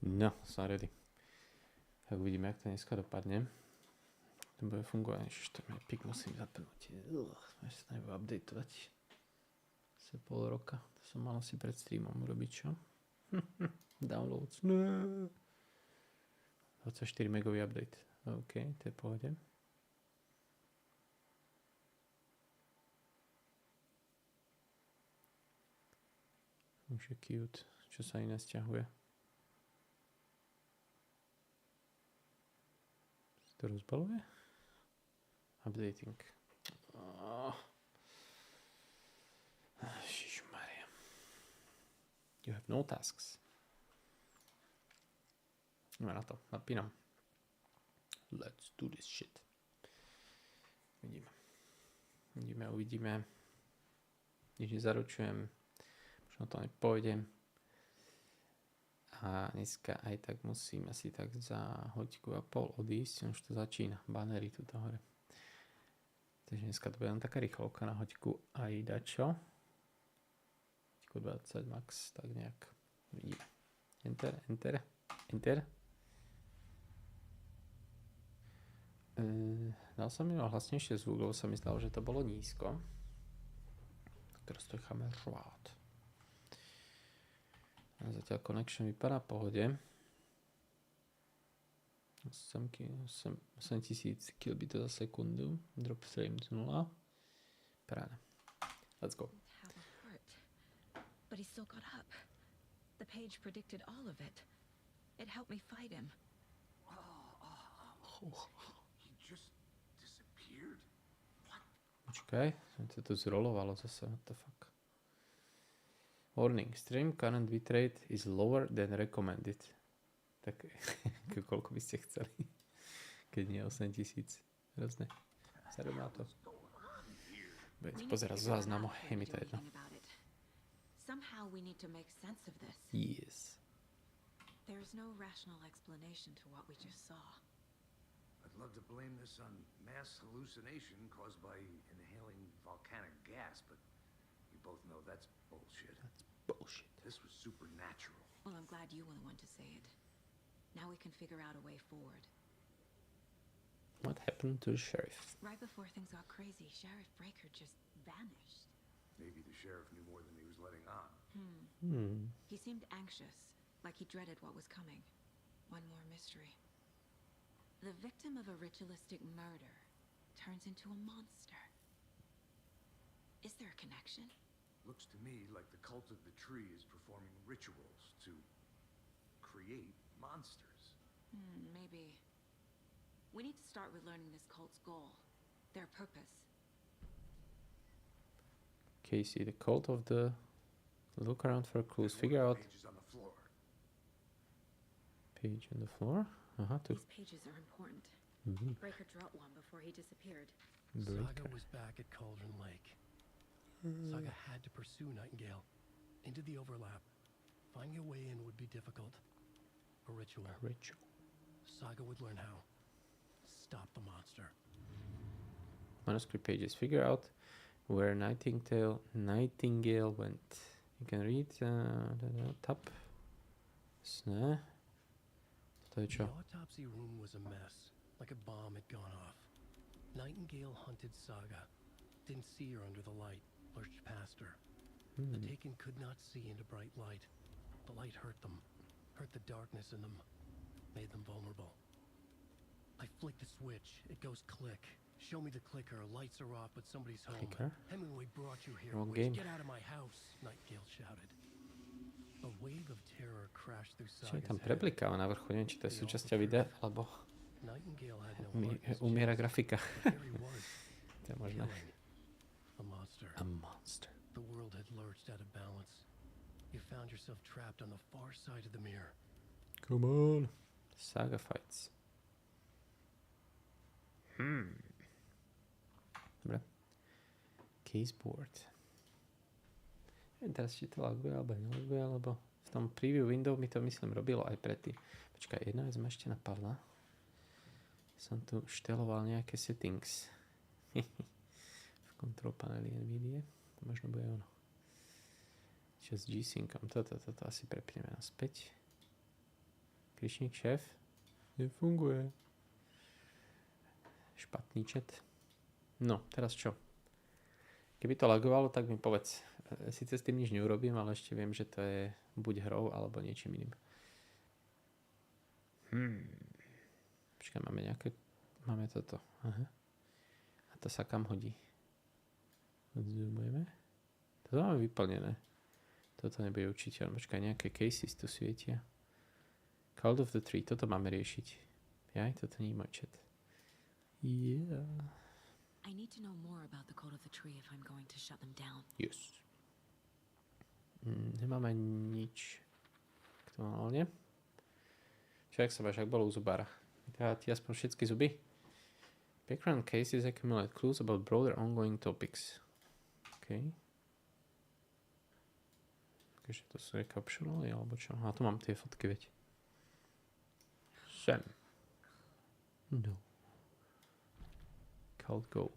No, som ready. Tak uvidíme, jak to dneska dopadne. To bude fungovať. Ježiš, to mi pik musím zapnúť. Až sa nebude updateovať. Asi pol roka. To som mal asi pred streamom urobiť, čo? Downloads. No. 24 megový update. OK, to je pohode. Už je cute. Čo sa iné sťahuje? To rozbaluje? Updating. Ježišmaria. You have no tasks. Ideme na to. Napínam. Let's do this shit. Uvidíme. Nič nezaručujem. Možno to nepôjdem. A dneska aj tak musím asi tak za hoďku a pol odísť. Už to začína. Banery tu hore. Takže dneska to bude len taká rýchlovka na hoďku aj dačo. Hoďku 20 max, tak nejak. Vidíme. Enter. Dal som mi hlasnejšie zvuk, lebo sa mi zdalo, že to bolo nízko. Teraz to necháme rád. A zatiaľ connection vypadá v pohode. 8000 kilobitov za sekundu. Drop frame z 0. Paráda. Let's go. But he still got up. The page predicted all of it. It helped me fight him. He just disappeared? What? Počkaj, som to tu zrolovalo zase. What the fuck? Warning, stream current bitrate is lower than recommended. Tak koľko by ste chceli? Keď nie 8000. Hrozné. Serem na to. Budem pozerať z záznamu. Je mi to jedno. Somehow we need to make sense of this. Yes. There's no rational explanation to what we just saw. I'd love to blame this on mass hallucination caused by inhaling volcanic gas, but you both know that's bullshit. Bullshit. This was supernatural. Well, I'm glad you were the one to say it. Now we can figure out a way forward. What happened to the sheriff? Right before things got crazy, Sheriff Breaker just vanished. Maybe the sheriff knew more than he was letting on. He seemed anxious, like he dreaded what was coming. One more mystery. The victim of a ritualistic murder turns into a monster. Is there a connection? Looks to me like the cult of the tree is performing rituals to create monsters. Maybe. We need to start with learning this cult's goal, their purpose. Casey, the cult of the... Look around for clues. Figure out... Pages on the floor. Page on the floor? These pages are important. Breaker dropped one before he disappeared. Saga was back at Cauldron Lake. Saga had to pursue Nightingale into the overlap. Finding a way in would be difficult. A ritual. Saga would learn how. Stop the monster. Manuscript pages. Figure out where Nightingale went. You can read top. Snáď. To je čo? The autopsy room was a mess, like a bomb had gone off. Nightingale hunted Saga. Didn't see her under the light. Lurched past her. The Taken could not see into bright light. The light hurt them. Hurt the darkness in them. Made them vulnerable. I flick the switch. It goes click. Show me the clicker. Lights are off, but somebody's home. Clicker? Hemingway brought you here. Wrong Witch. game. Get out of my house, Nightingale shouted. A wave of terror crashed through Čo je Saga's tam head. replikáva na vrchu? Neviem, či to je súčasťou videa, alebo Nightingale had no heart in his umiera chest. grafika. There he was, To je možné. killing. A monster. A monster. The world had lurched out of balance. You found yourself trapped on the far side of the mirror. Come on. Saga fights. Dobre. Caseboard. Neviem teraz, či to laguje, alebo nelaguje, alebo v tom preview window mi to, myslím, robilo aj predtým. Počkaj, jedna vec ma ešte napadla. Som tu šteloval nejaké settings. V control paneli NVIDIA. Možno bude ono. Čo s G-Syncom. Toto asi prepneme naspäť. Kričník šéf. Nefunguje. Špatný chat. No, teraz čo? Keby to lagovalo, tak mi povedz. Sice s tým nič neurobím, ale ešte viem, že to je buď hrou, alebo niečím iným. Počkaj, máme nejaké... Máme toto. Aha. A to sa kam hodí? Zoomujeme. Toto máme vyplnené. Toto nebude učiteľ. Počkaj, nejaké cases tu svietia. Call of the Tree. Toto máme riešiť. Jaj, toto nie je môj chat. Yeah. I need to know more about the code of the tree if I'm going to shut them down. Yes. Nemáme nič aktuálne. Čo, jak sa máš, ak bolo u zubára? Dá ti aspoň všetky zuby? Background cases accumulate clues about broader ongoing topics. OK. Takže to sú nejaké optionally, alebo čo? A tu mám tie fotky, veď. Sem. No. Called goal.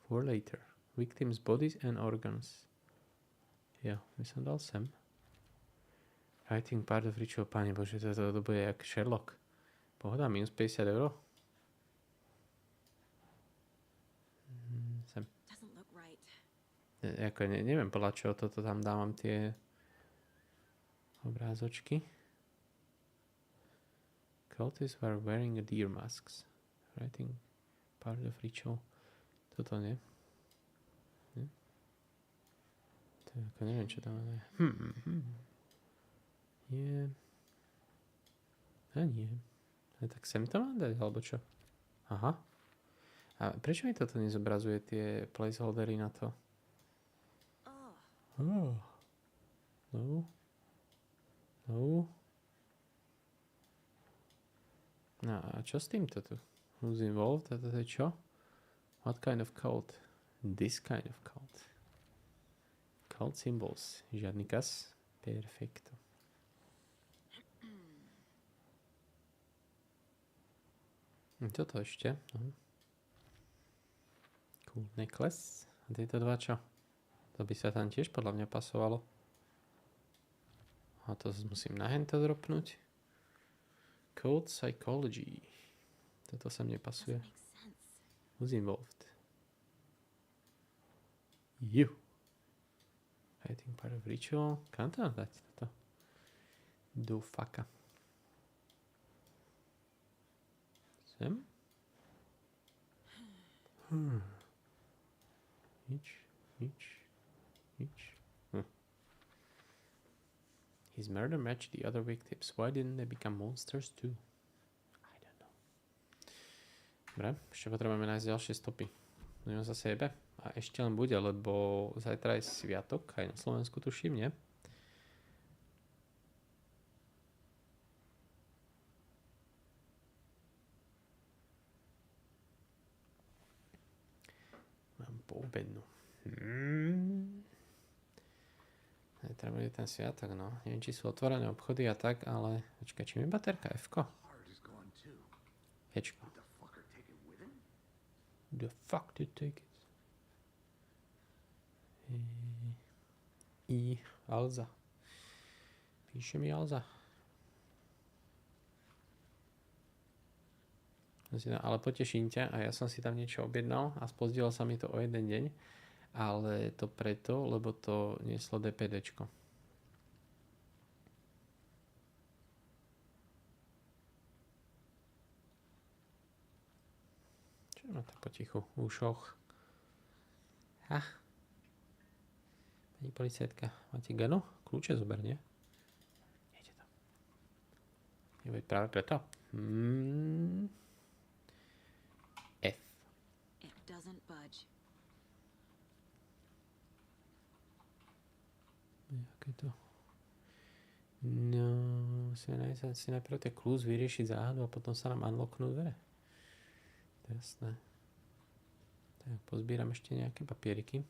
For later. Victims' bodies and organs. Ja, by som dal sem. Writing part of ritual. Pane Bože, to bude jak Sherlock. Pohoda, minus 50 €. Sem. Doesn't look right. Jako neviem, podľa čoho toto tam dávam tie obrázočky. Cultists were wearing a deer masks. Writing part of ritual. Toto nie. Nie? To je ako neviem, čo tam je. Nie. A nie. A tak sem to mám dať, alebo čo? Aha. A prečo mi toto nezobrazuje tie placeholdery na to? Oh. No. No. No a čo s týmto tu? Who's involved? A to je čo? What kind of cult? This kind of cult. Cult symbols. Žiadny kas. Perfekto. Toto ešte. Cool necklace. A tieto dva čo? To by sa tam tiež podľa mňa pasovalo. A to musím na hento dropnúť. Code psychology. Toto sa mne pasuje. Who's involved? You. I think part of ritual. Kam to dať toto? Do fucka. Sem? Nič. His murder matched the other victims. Why didn't they become monsters too? I don't know. Dobre, ešte potrebujeme nájsť ďalšie stopy. Budeme zase jebe. A ešte len bude, lebo zajtra je sviatok, aj na Slovensku tuším, nie? Mám poobednú. Zajtra bude ten sviatok, no. Neviem, či sú otvorené obchody a tak, ale... Počkaj, či mi baterka F-ko? Ečko. The fuck did take it? Alza. Píše mi Alza. Ale poteším ťa a ja som si tam niečo objednal a spozdilo sa mi to o jeden deň, ale to preto, lebo to nieslo DPDčko. Čo má tak potichu v ušoch? Pani policajtka, máte gano? Kľúče zober, nie? Nejde to. Nebude práve preto? F. It doesn't budge. Jaké to? No, musíme si najprv tie kľúč vyriešiť záhadu a potom sa nám unlocknú dvere. To je jasné. Tak pozbieram ešte nejaké papieriky.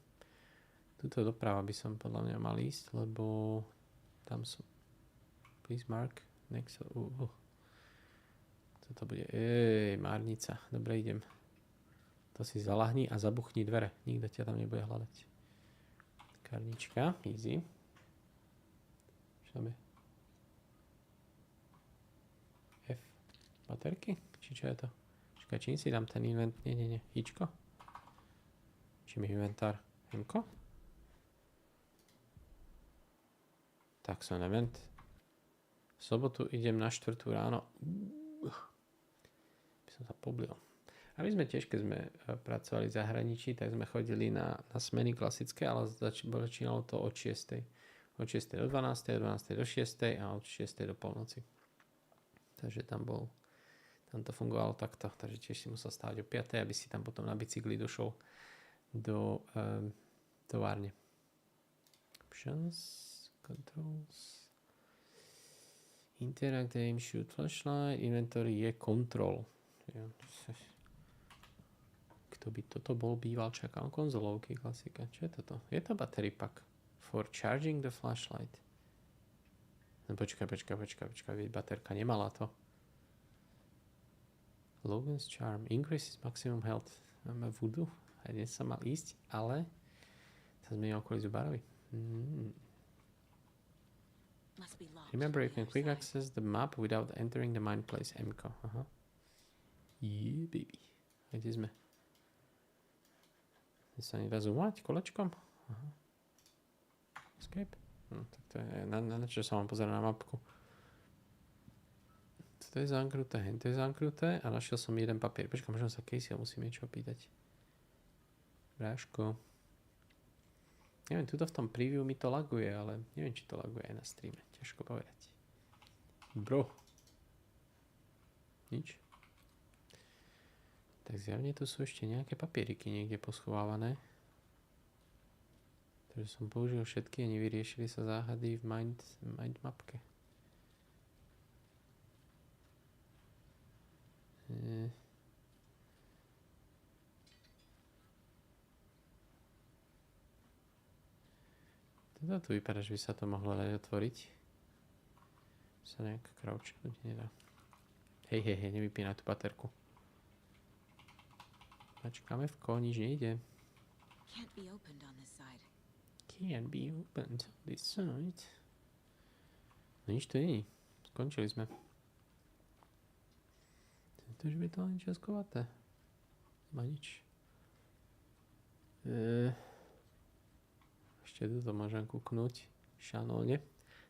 Tuto doprava by som podľa mňa mal ísť, lebo tam sú... Please mark next... Toto bude... márnica. Dobre, idem. To si zalahni a zabuchni dvere. Nikto ťa tam nebude hľadať. Karnička. Easy. Čo tam je? Baterky? Či čo je to? Čakaj, čím si dám ten invent? Nie. Ičko? Čím je inventár? Mko? Tak som event. V sobotu idem na 4 ráno. By som sa poblil. A my sme tiež, keď sme pracovali v zahraničí, tak sme chodili na smeny klasické, ale začínalo to od 6. Od 6. do 12. od 12. do 6. a od 6. do polnoci. Takže tam to fungovalo takto. Takže tiež si musel stávať o 5. aby si tam potom na bicykli došol do továrne. Options, controls, interact, aim, shoot, flashlight, inventory je control. Kto by toto bol býval, čakal konzolovky, klasika. Čo je toto? Je to battery pack for charging the flashlight. No počkaj, baterka nemala to. Logan's charm increases maximum health. Máme voodoo. Aj dnes sa mal ísť, ale sa zmenil okolo Zubarovi. Remember, you can quick access the map without entering the mine place. MK. Aha. Yeah, baby. A kde sme? Kde sa nedá zoomovať kolečkom? Aha. Escape? No, tak to je, na čo sa mám pozerať na mapku. To je zamknuté, to je zamknuté a našiel som jeden papier. Počkaj, možno sa Casey musím niečo opýtať. Bráško. Neviem, tuto v tom preview mi to laguje, ale neviem, či to laguje aj na streame. Ťažko povedať. Bro. Nič. Tak zjavne tu sú ešte nejaké papieriky niekde poschovávané. Takže som použil všetky a nevyriešili sa záhady v mind mapke. Teda tu vypadá, že by sa to mohlo dať otvoriť. Sa nejak crouchnúť nedá. Hej, nevypínaj tú baterku. Počkáme v nič nejde. Can't be opened on this side. Can't be opened on this side. No nič tu nie. Skončili sme. To už by to len českovaté. Má nič. Ešte tu to môžem kúknúť. Šanóne.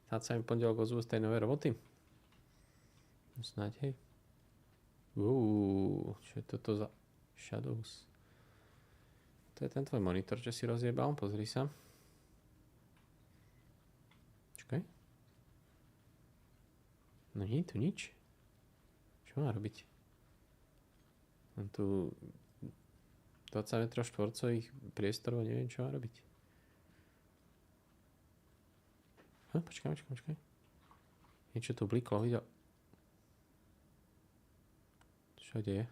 Snáď sa mi pondelok ozvu z tej novej roboty. Snáď, hej. Čo je toto za shadows? To je ten tvoj monitor, čo si rozjebal. Pozri sa. Čakaj. No nie je tu nič. Čo má robiť? Mám tu 20 metrov štvorcových priestorov, neviem, čo má robiť. Počkaj. Niečo tu bliklo, videl. Čo deje?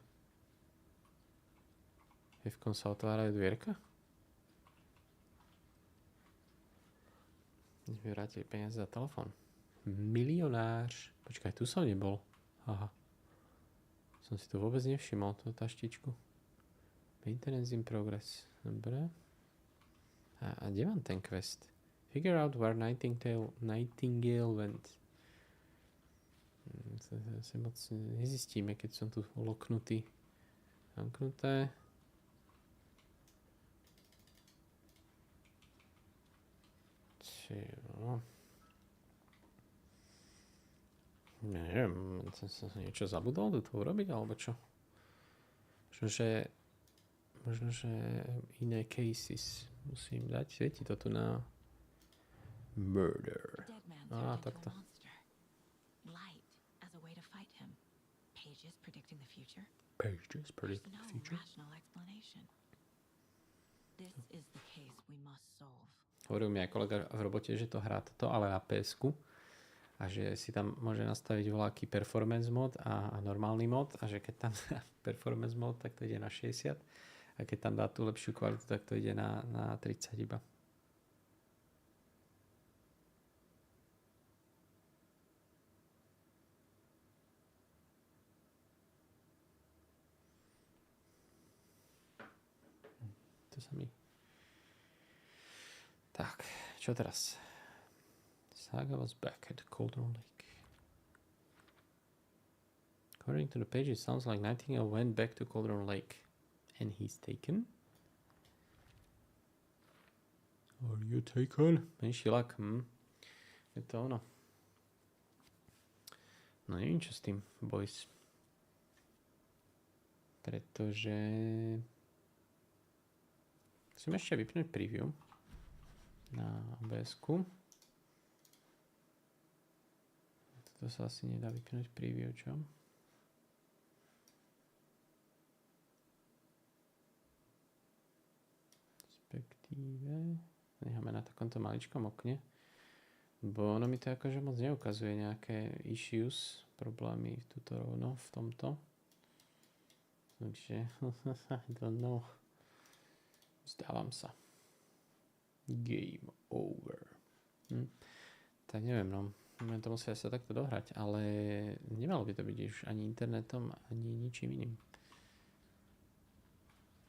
F-kom sa otvárajú dvierka? Mi vrátili peniaze za telefón. Milionář. Počkaj, tu som nebol. Aha. Som si to vôbec nevšimol, tú taštičku. Maintenance in progress. Dobre. A kde mám ten quest? Figure out where Nightingale went. To sa moc nezistíme, keď som tu loknutý. Zamknuté. No. Neviem, som niečo zabudol tu urobiť, alebo čo? Možno, že iné cases musím dať. Svieti to tu na murder. Takto. Pages predicting the future. Hovoril mi aj kolega v robote, že to hrá toto, ale na PS-ku. A že si tam môže nastaviť voľaký performance mod a normálny mod a že keď tam dá performance mod, tak to ide na 60 a keď tam dá tú lepšiu kvalitu, tak to ide na 30 iba. To sa mi... Tak, čo teraz? Saga was back at Cauldron Lake. According to the page, it sounds like Nightingale went back to Cauldron Lake. And he's taken? Are you taken? Menší lak, Je to ono. No neviem, čo s tým, boys. Pretože... Musím ešte vypnúť preview na OBS-ku. Toto sa asi nedá vypnúť preview, čo? Respektíve... Necháme na takomto maličkom okne. Bo ono mi to akože moc neukazuje nejaké issues, problémy tuto rovno v tomto. Takže... I don't know. Zdávam sa. Game over. Tak neviem, no. To musia sa takto dohrať, ale nemalo by to byť už ani internetom, ani ničím iným.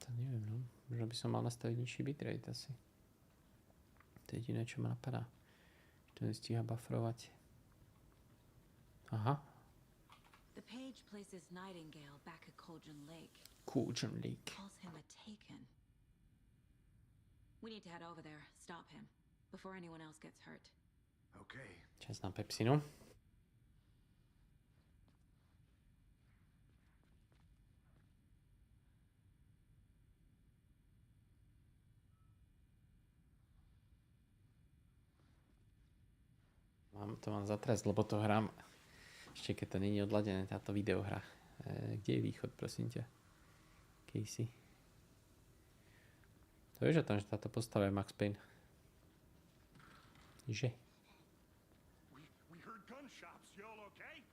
To neviem, no. Možno by som mal nastaviť nižší bitrate asi. To je jediné, čo ma napadá. To nestíha bufferovať. Aha. The page places Nightingale back at Cauldron Lake. Cauldron Lake. Calls him a taken. We need to head over there, stop him, before anyone else gets hurt. Okay. Čas na pepsinu. Mám zatrasť, lebo to hrám ešte keď to není odladené, táto videohra. Kde je východ, prosím ťa? Casey. To vieš o tom, že táto postava je Max Payne. Že? We heard gunshots. You all okay?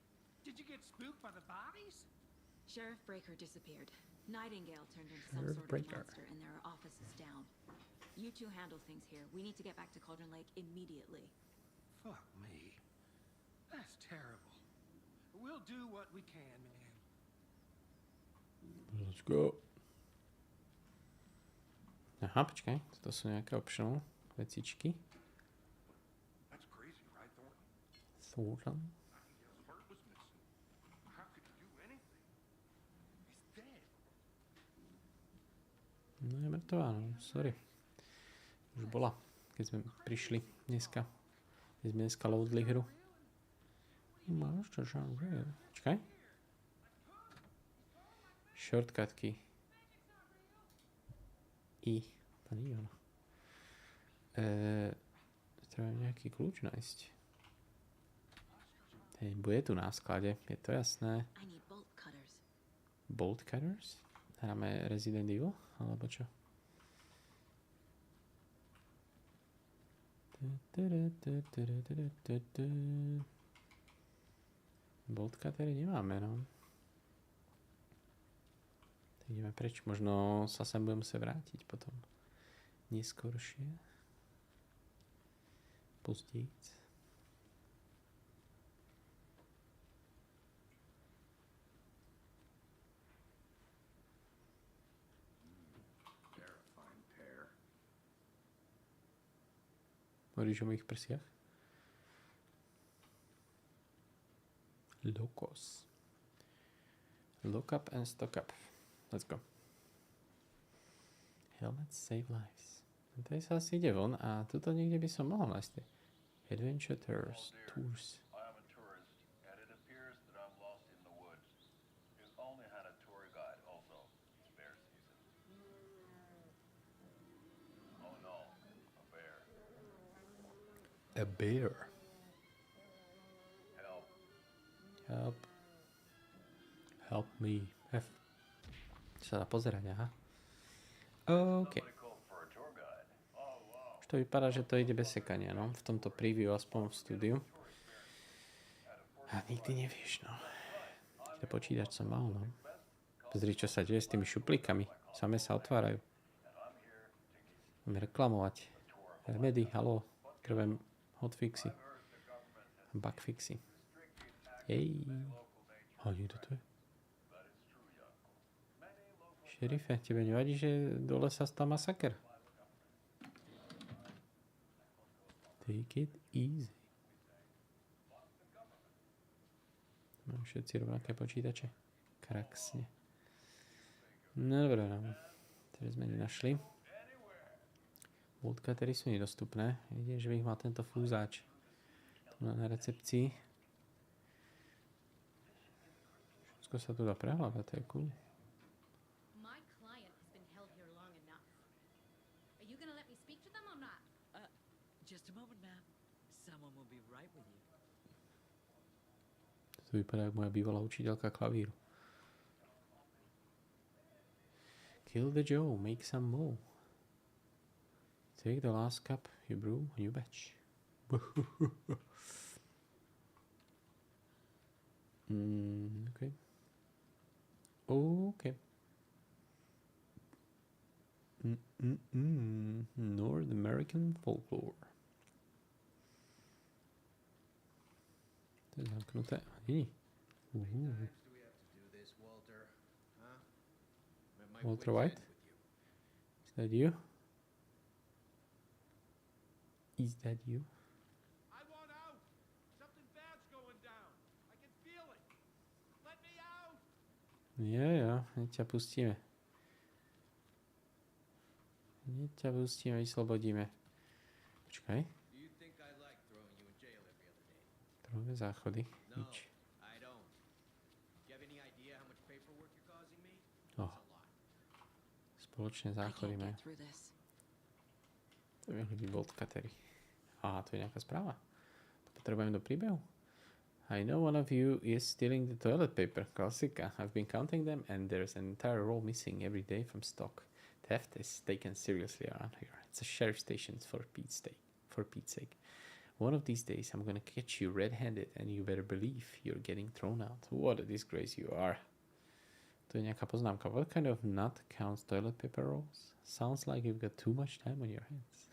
Did you get spooked by the bodies? Sheriff Breaker disappeared. Nightingale turned into some Sheriff sort Breaker. of monster and there are offices down. You two handle things here. We need to get back to Cauldron Lake immediately. Fuck me. That's terrible. We'll do what we can, man. Let's go. Aha, počkaj. Toto sú nejaké optional vecičky. That's crazy, right, Thornton? Thornton. Nightingale's heart was missing. How could he do anything? He's dead. No je mŕtvá, no. Sorry. Už bola, keď sme prišli dneska. Keď sme dneska loadli hru. Máš to žánre. Počkaj. Shortcutky. To nie je ono. Treba nejaký kľúč nájsť. Bude tu na sklade, je to jasné. Bolt cutters? Hráme Resident Evil? Alebo čo? Bolt cuttery nemáme, no. Tak ideme preč. Možno sa sem budem musieť vrátiť potom. Neskoršie. Pozdejc. Terrifying pair. Hovoríš o mojich prsiach? Locos. Look up and stock up. Let's go. Helmets save lives. Tady sa asi ide von a tuto niekde by som mohol nájsť. Adventure Tours. I am a tourist, and it appears that I'm lost in the woods. We've only had a tour guide also. It's bear season. Oh no, a bear. A bear. Help. Help. Help me. F. Sa dá pozerať, aha. OK. Somebody called for a tour guide. Oh wow. Už to vypadá, že to ide bez sekania, no. V tomto preview, aspoň v štúdiu. A nikdy nevieš, no. Kde počítač som mal, no. Pozri, čo sa deje s tými šuplíkami. Same sa otvárajú. Budeme reklamovať. Remedy, halo. Krvem hotfixy. Bugfixy. Jej. A niekto tu je? Šerife, tebe nevadí, že dole sa stal masaker? Take it easy. Mám všetci rovnaké počítače. Kraxne. No dobré, no. Teraz sme nenašli. Voltkatery sú nedostupné. Vidím, že by ich mal tento fúzáč. Tu na recepcii. Všetko sa tu dá prehľadať, to je cool. My client has been held here long enough. Are you gonna let me speak to them or not? Just a moment, ma'am. Someone will be right with you. To vypadá ako moja bývalá učiteľka klavíru. Kill the Joe, make some more. Take the last cup you brew, you batch. Okay. Okay. North American folklore. To je zamknuté. Nie. Walter White? Is that you? Is that you? I want out! Something bad's going down. I can feel it. Let me out! Jo, hneď ťa pustíme. Hneď ťa pustíme, vyslobodíme. Počkaj. Trojové záchody. Nič. Spoločné záchody majú. To by mohli byť voltkatery. Aha, to je nejaká správa. To potrebujem do príbehu. I know one of you is stealing the toilet paper. Klasika. I've been counting them and there's an entire roll missing every day from stock. Theft is taken seriously around here. It's a sheriff station for Pete's sake. One of these days I'm gonna catch you red-handed and you better believe you're getting thrown out. What a disgrace you are. To je nejaká poznámka. What kind of nut counts toilet paper rolls? Sounds like you've got too much time on your hands.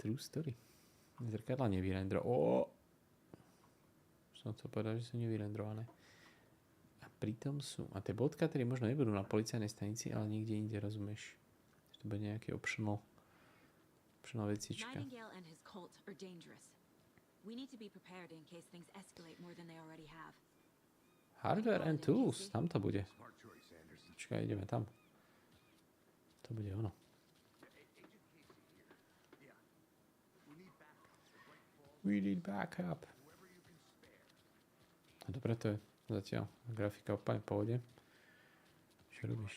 True story. Zrkadla som chcel povedať, že sú nevyrendrované. A pritom sú. A tie bodkatery možno nebudú na policajnej stanici, ale niekde inde, rozumieš. To bude nejaký optional vecička. Nightingale and his cult are dangerous. We need to be prepared in case things escalate more than they already have. Hardware and tools. Tam to bude. Počkaj, ideme tam. To bude ono. We need backup. Dobre, to je zatiaľ grafika úplne v pohode. Čo robíš?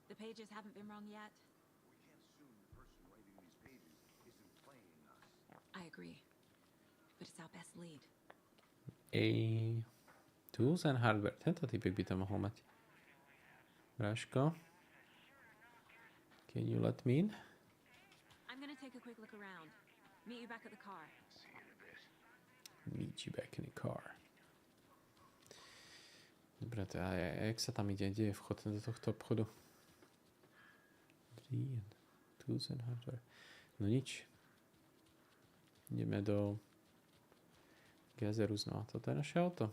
The pages haven't been wrong yet. I agree. But it's our best lead. Tools and hardware. Tento typek by to mohol mať. Bráško. Can you let me in? I'm gonna take a quick look around. Meet you back at the car. Meet you back in the car. Dobre, to a jak sa tam ide? Kde je vchod do tohto obchodu? Tools and hardware. No nič. Ideme do Gazeru znova. Toto je naše auto.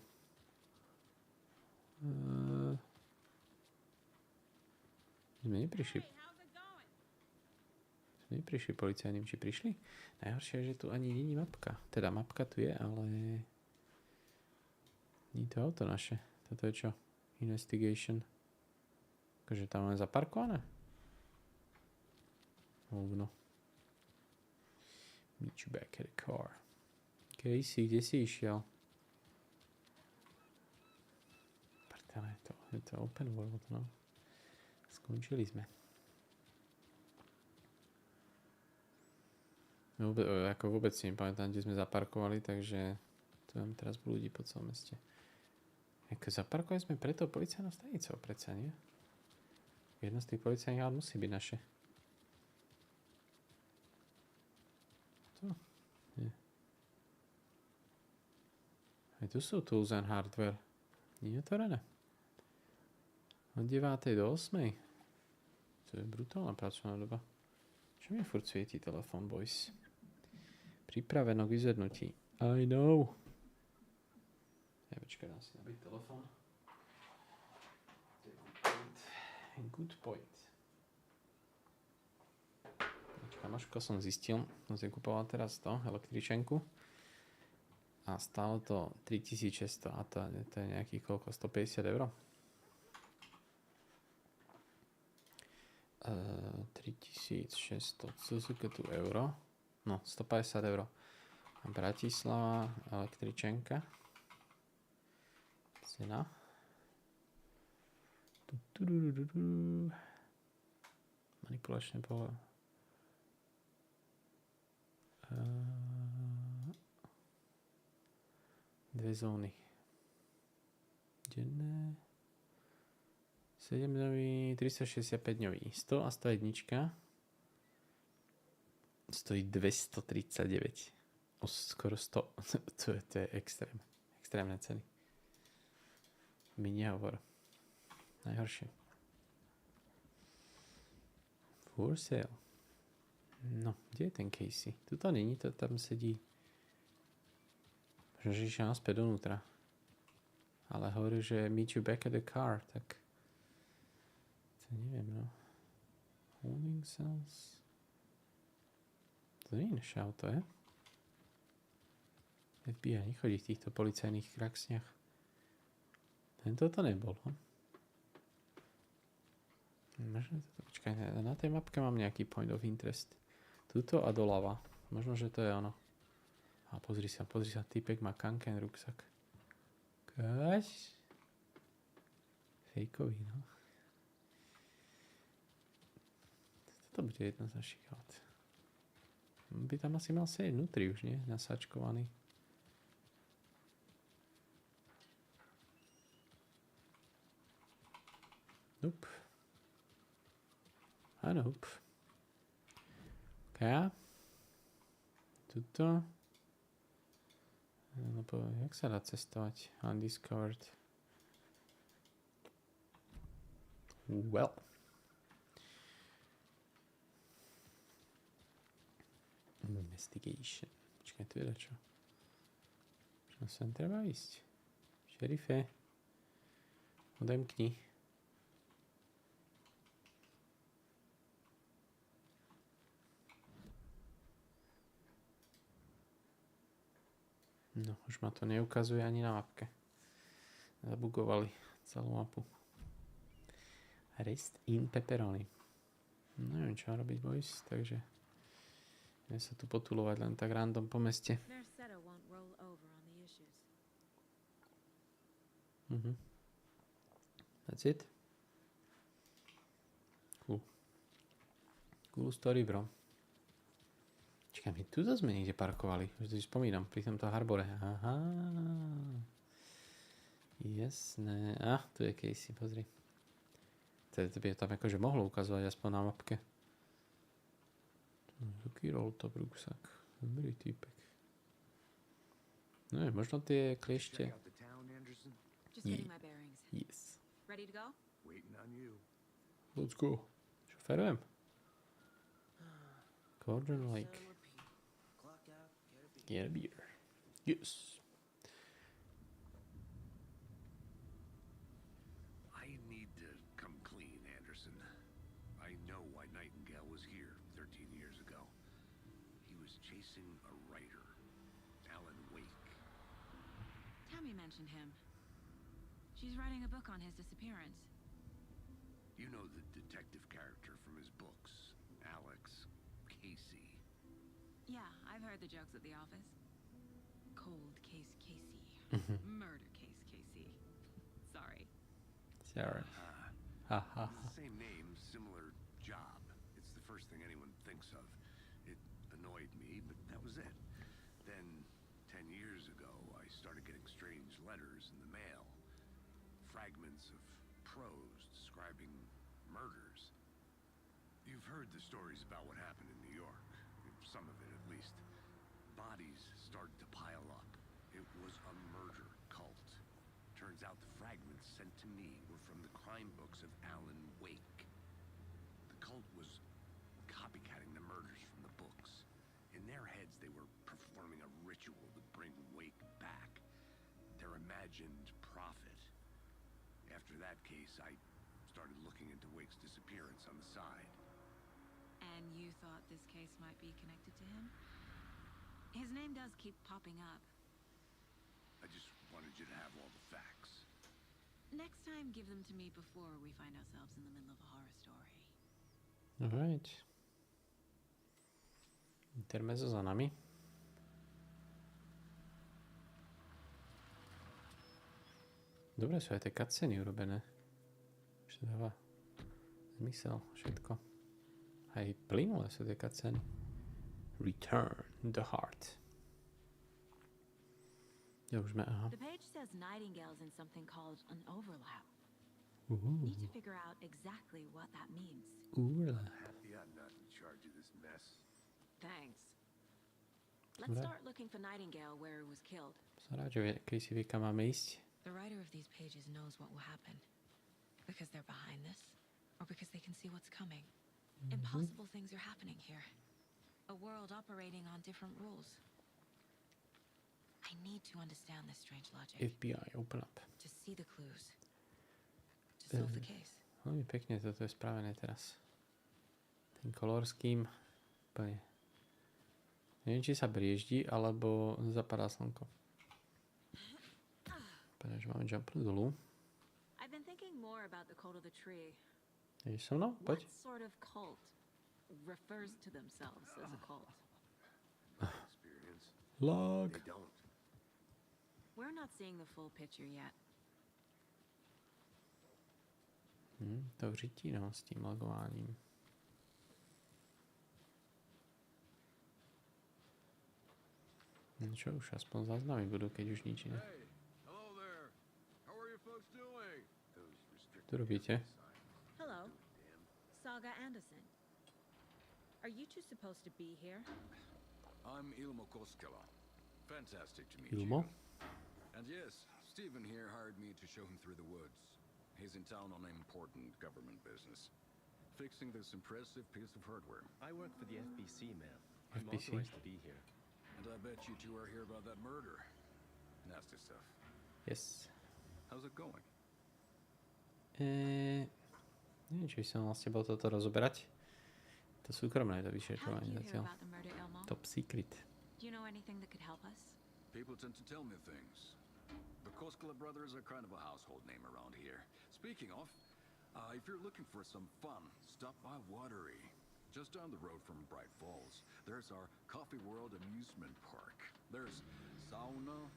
Sme neprišli policajným, či prišli? Najhoršie je, že tu ani není mapka. Teda mapka tu je, ale nie to auto naše. Toto je čo? Investigation. Takže tam máme zaparkované? Hovno. Meet you back at the car. Casey, kde si išiel? Partele, je to open world, no. Skončili sme. Vôbec si nepamätám, kde sme zaparkovali, takže tu mám teraz ľudí po celom meste. Zaparkovali sme pre tou policajnou stanicou, predsa, nie? Jedna z tých policajných aut musí byť naše. To? Nie. Aj tu sú tools and hardware. Nie je otvorené. Od 9. do 8. To je brutálna pracovná doba. Čo mi furt svietí telefón, boys? Pripraveno k vyzvednutí. I know. Ja počkaj, dám si nabiť telefón. Good point. Počkaj, Maško som zistil. Som si kupoval teraz to, električenku. A stálo to 3600 a to je nejakých koľko? 150 €? 3600 tu euro. No, 150 €. Bratislava, električenka. Cena. Manipulačné pole. Dve zóny. Denné. 7 dňový, 365 dňový. 100 a 101 stojí 239. Skoro 100. To je extrém. Extrémne ceny. Mi nehovor. Najhoršie. For sale. No, kde je ten Casey? Tuto není, to tam sedí. Možno, že išiel naspäť donútra. Ale hovorí, že meet you back at the car, tak to neviem, no. Holding cells. To nie je naše auto, je? FBI nechodí v týchto policajných kraksniach. Tento to nebol, no? Možno to, počkaj, na tej mapke mám nejaký point of interest. Tuto a doľava. Možno, že to je ono. A pozri sa, týpek má kanken ruksak. Kaž? Fejkový, no. Toto bude jedno z našich aut. By tam asi mal sedieť vnútri už, nie? Nasáčkovaný. Nope. A nope. Ok. Tuto. No, jak sa dá cestovať? Undiscovered. Well. Investigation. Počkaj, tu je dačo. Čo sem treba ísť? Šerife. Odemkni. No, už ma to neukazuje ani na mapke. Zabugovali celú mapu. Rest in pepperoni. Neviem, čo mám robiť, boys, takže idem sa tu potulovať len tak random po meste. That's it. Cool. Cool story, bro. Čakaj, my tu zase sme niekde parkovali. Už to si spomínam, pri tomto harbore. Aha. Jasné. Tu je Casey, pozri. To by tam akože mohlo ukazovať aspoň na mapke. Taký roll-top ruksak. Dobrý týpek. No je, možno tie kliešte. Yes. Ready to go? Waiting on you. Let's go. Šoferujem. Cauldron Lake. Get a beer. Yes. I need to come clean, Anderson. I know why Nightingale was here 13 years ago. He was chasing a writer, Alan Wake. Tammy mentioned him. She's writing a book on his disappearance. You know the detective character from his books, Alex Casey. Yeah, I've heard the jokes at the office. Cold case Casey. Murder case Casey. Sorry. Sorry. Same name, similar job. It's the first thing anyone thinks of. It annoyed me, but that was it. Then, 10 years ago, I started getting strange letters in the mail. Fragments of prose describing murders. You've heard the stories about what happened in New York. Some of it, at least. Bodies started to pile up. It was a murder cult. Turns out the fragments sent to me were from the crime books of Alan Wake. The cult was copycatting the murders from the books. In their heads, they were performing a ritual to bring Wake back. Their imagined prophet. After that case, I started looking into Wake's disappearance on the side. And you thought this case might be connected to him? His name does keep popping up. I just wanted you to have all the facts. Next time, give them to me before we find ourselves in the middle of a horror story. Alright. Intermezzo za nami. Dobre sú aj tie cutsceny urobené. Už to dáva zmysel všetko. Aj plynulé sú tie cutsceny. Return the heart. Ja už sme, aha. The page says Nightingale's in something called an overlap. Need to figure out exactly what that means. Overlap. Happy I'm not in charge of this mess. Thanks. Let's start looking for Nightingale where he was killed. Som rád, že keď si vie, kam máme ísť. The writer of these pages knows what will happen. Because they're behind this, or because they can see what's coming. Impossible things are happening here. A world operating on different rules. I need to understand this strange logic. FBI, open up. To see the clues. To solve the case. Veľmi pekne toto je spravené teraz. Ten color scheme. Úplne. Neviem, či sa brieždi, alebo zapadá slnko. Pane, že máme jumper dolu. I've been thinking more about the cult of the tree. Ideš so mnou? Poď. What sort of cult refers to themselves as a cult? Experience. Log. They don't. We're not seeing the full picture yet. To vžití, no, s tím logováním. No čo už, aspoň záznamy budú, keď už nič iné. Hey, hello there. How are you folks doing? Those Tu robíte? Hello, Saga Anderson. Are you two supposed to be here? I'm Ilmo Koskela. Fantastic to meet Ilmo? you. And yes, Stephen here hired me to show him through the woods. He's in town on important government business, fixing this impressive piece of hardware. I work for the FBC, ma'am. I'm FBC? authorized to be here. And I bet you two are here about that murder. Nasty stuff. Yes. How's it going? Neviem, či by som mal s tebou toto rozoberať. To súkromné, to How did vyšetrovanie you hear zatiaľ. about the murder, Elmo? Top secret. Do you know anything that could help us? People tend to tell me things. The Koskela brothers are kind of a household name around here. Speaking of, if you're looking for some fun, stop by Watery. Just down the road from Bright Falls, there's our Coffee World amusement park. There's sauna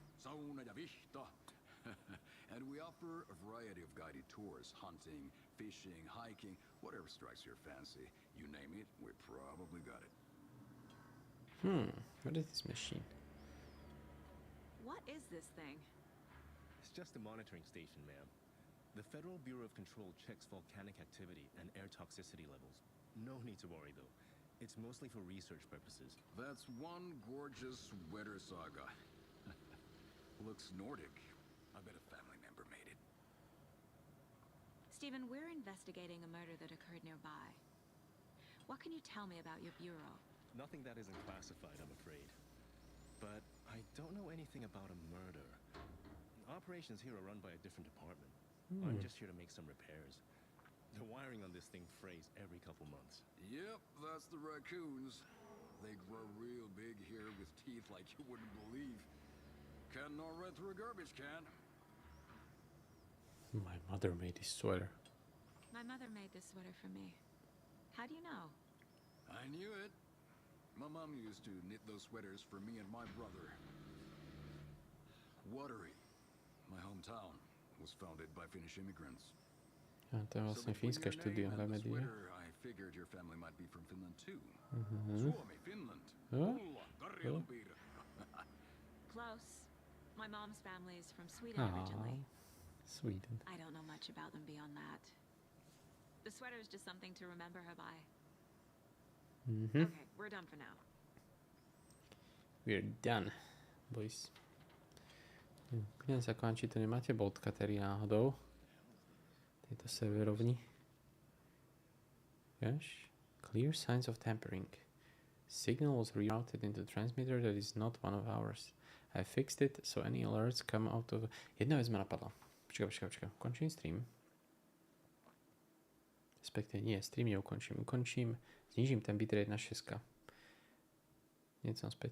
ja vihta. And we offer a variety of guided tours, hunting, fishing, hiking, whatever strikes your fancy. You name it, we probably got it. What is this machine? What is this thing? It's just a monitoring station, ma'am. The Federal Bureau of Control checks volcanic activity and air toxicity levels. No need to worry, though. It's mostly for research purposes. That's one gorgeous weather saga. Looks Nordic. I bet a family member made it. Stephen, we're investigating a murder that occurred nearby. What can you tell me about your bureau? Nothing that isn't classified, I'm afraid. But I don't know anything about a murder. Operations here are run by a different department. I'm just here to make some repairs. The wiring on this thing frays every couple months. Yep, that's the raccoons. They grow real big here with teeth like you wouldn't believe. Can't gnaw right through a garbage can. My mother made this sweater. My mother made this sweater for me. How do you know? I knew it. My mom used to knit those sweaters for me and my brother. Watery, my hometown, was founded by Finnish immigrants. A to je vlastne fínske štúdio Remedie. I figured your family might be from Finland too. Mhm. Suomi, Finland. Huh? Ulla, Karjalanpiiri. Close. My mom's family is from Sweden originally. Sweden. I don't know much about them beyond that. The sweater is just something to remember her by. Okay, we're done for now. We're done, boys. Pýtam sa k vám, či to nemáte boldkatery náhodou. Tejto serverovni. Gosh. Clear signs of tampering. Signal was rerouted into transmitter that is not one of ours. I fixed it, so any alerts come out of... Jedna vec ma napadla. Počkaj. Končím stream. Respektive nie, stream neukončím. Ukončím, znižím ten bitrate na 6. Hneď som späť.